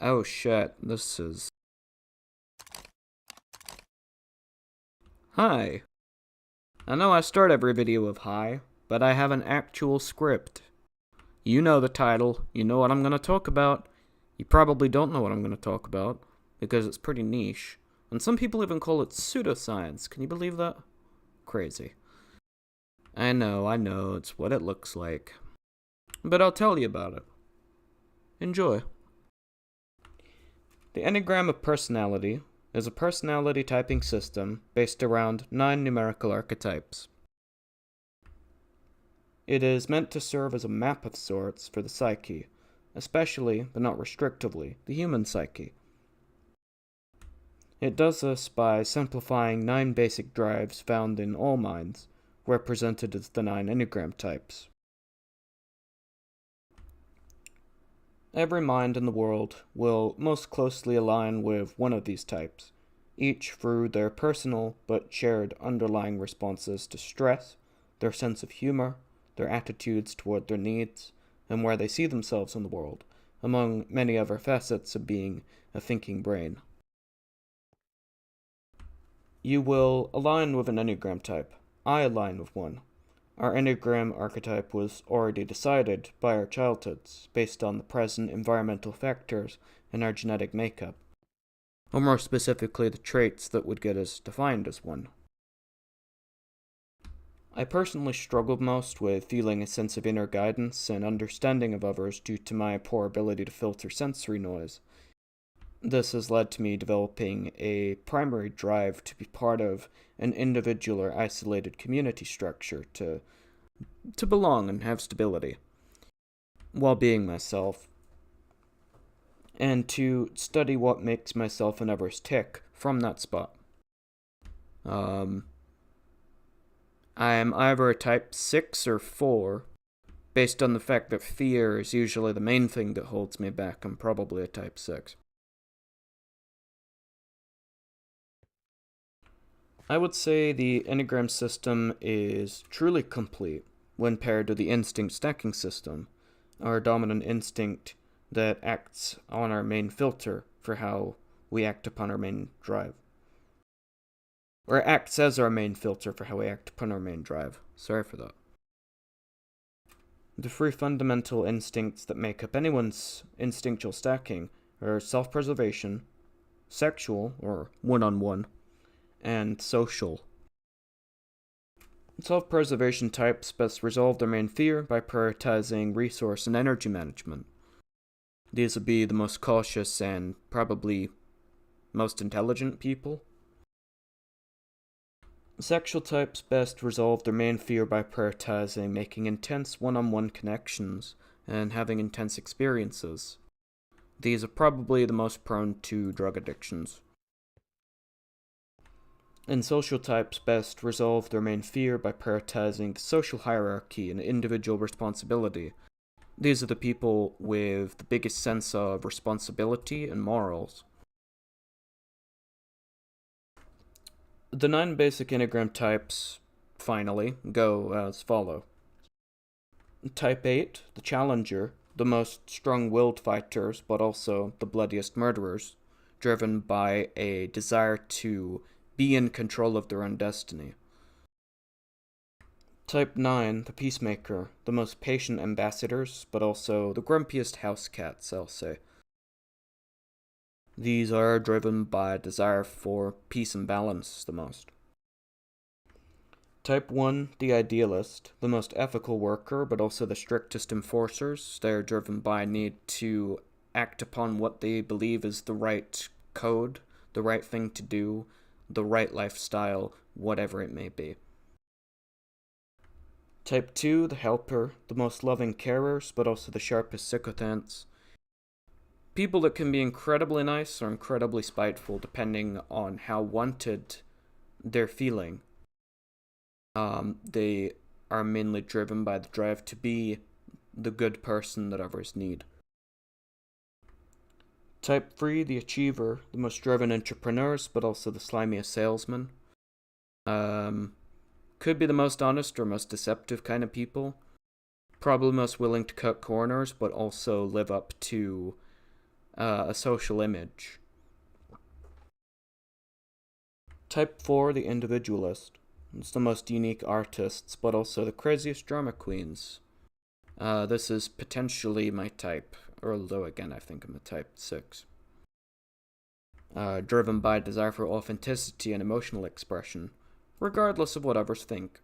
Oh shit, this is... Hi. I know I start every video with hi, but I have an actual script. You know the title, you know what I'm gonna talk about. You probably don't know what I'm gonna talk about, because it's pretty niche. And some people even call it pseudoscience, can you believe that? Crazy. I know, it's what it looks like. But I'll tell you about it. Enjoy. The Enneagram of Personality is a personality typing system based around 9 numerical archetypes. It is meant to serve as a map of sorts for the psyche, especially, but not restrictively, the human psyche. It does this by simplifying 9 basic drives found in all minds, represented as the 9 Enneagram types. Every mind in the world will most closely align with one of these types, each through their personal but shared underlying responses to stress, their sense of humor, their attitudes toward their needs, and where they see themselves in the world, among many other facets of being a thinking brain. You will align with an Enneagram type. I align with one. Our Enneagram archetype was already decided by our childhoods based on the present environmental factors in our genetic makeup, or more specifically the traits that would get us defined as one. I personally struggled most with feeling a sense of inner guidance and understanding of others due to my poor ability to filter sensory noise. This has led to me developing a primary drive to be part of an individual or isolated community structure to belong and have stability, while being myself, and to study what makes myself and others tick from that spot. I am either a type 6 or 4, based on the fact that fear is usually the main thing that holds me back. I'm probably a type 6. I would say the Enneagram system is truly complete when paired with the instinct stacking system, our dominant instinct that acts on our main filter for how we act upon our main drive. Or acts as our main filter for how we act upon our main drive. Sorry for that. The three fundamental instincts that make up anyone's instinctual stacking are self-preservation, sexual, or one-on-one, and social. Self-preservation types best resolve their main fear by prioritizing resource and energy management. These would be the most cautious and probably most intelligent people. Sexual types best resolve their main fear by prioritizing making intense one-on-one connections and having intense experiences. These are probably the most prone to drug addictions. And social types best resolve their main fear by prioritizing the social hierarchy and individual responsibility. These are the people with the biggest sense of responsibility and morals. The 9 basic Enneagram types, finally, go as follow. Type 8, the challenger, the most strong-willed fighters, but also the bloodiest murderers, driven by a desire to be in control of their own destiny. Type 9, the peacemaker, the most patient ambassadors, but also the grumpiest house cats, I'll say. These are driven by a desire for peace and balance the most. Type 1, the idealist, the most ethical worker, but also the strictest enforcers. They are driven by a need to act upon what they believe is the right code, the right thing to do, the right lifestyle, whatever it may be. Type 2, the helper, the most loving carers, but also the sharpest sycophants. People that can be incredibly nice or incredibly spiteful depending on how wanted they're feeling. They are mainly driven by the drive to be the good person that others need. Type 3, the achiever, the most driven entrepreneurs, but also the slimiest salesman. Could be the most honest or most deceptive kind of people. Probably most willing to cut corners, but also live up to a social image. Type 4, the individualist. It's the most unique artists, but also the craziest drama queens. This is potentially my type, although again I think I'm a type 6. Driven by a desire for authenticity and emotional expression, regardless of what others think.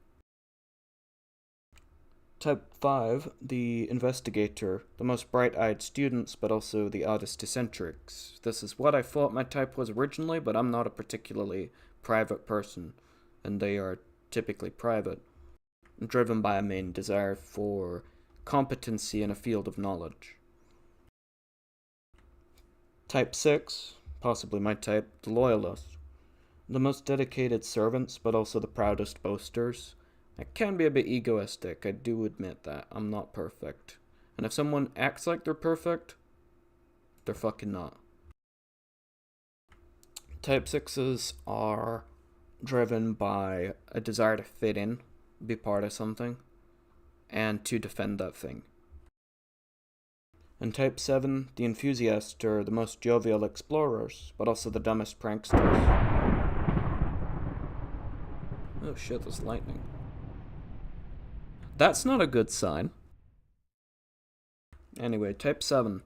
Type 5, the investigator, the most bright-eyed students, but also the oddest eccentrics. This is what I thought my type was originally, but I'm not a particularly private person, and they are typically private. Driven by a main desire for competency in a field of knowledge. Type 6, possibly my type, the loyalist. The most dedicated servants, but also the proudest boasters. I can be a bit egoistic, I do admit that. I'm not perfect. And if someone acts like they're perfect, they're fucking not. Type 6s are driven by a desire to fit in, be part of something, and to defend that thing. And Type 7, the enthusiasts are the most jovial explorers, but also the dumbest pranksters. Oh shit, there's lightning. That's not a good sign. Anyway, Type 7.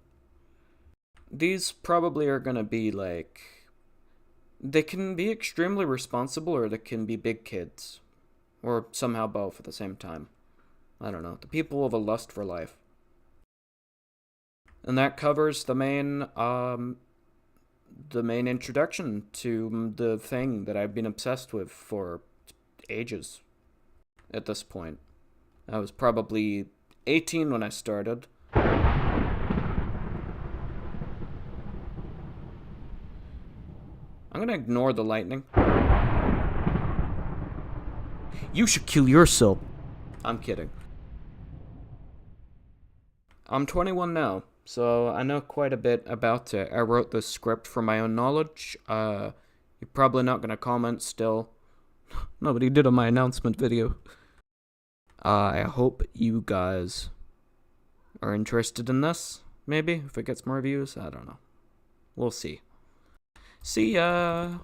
These probably are gonna be like... They can be extremely responsible, or they can be big kids. Or somehow both at the same time. I don't know. The people of a lust for life. And that covers the main introduction to the thing that I've been obsessed with for ages at this point. I was probably 18 when I started. I'm gonna ignore the lightning. You should kill yourself. I'm kidding. I'm 21 now, so I know quite a bit about it. I wrote this script for my own knowledge. You're probably not gonna comment still. Nobody did on my announcement video. I hope you guys are interested in this. Maybe, if it gets more views. I don't know. We'll see. See ya!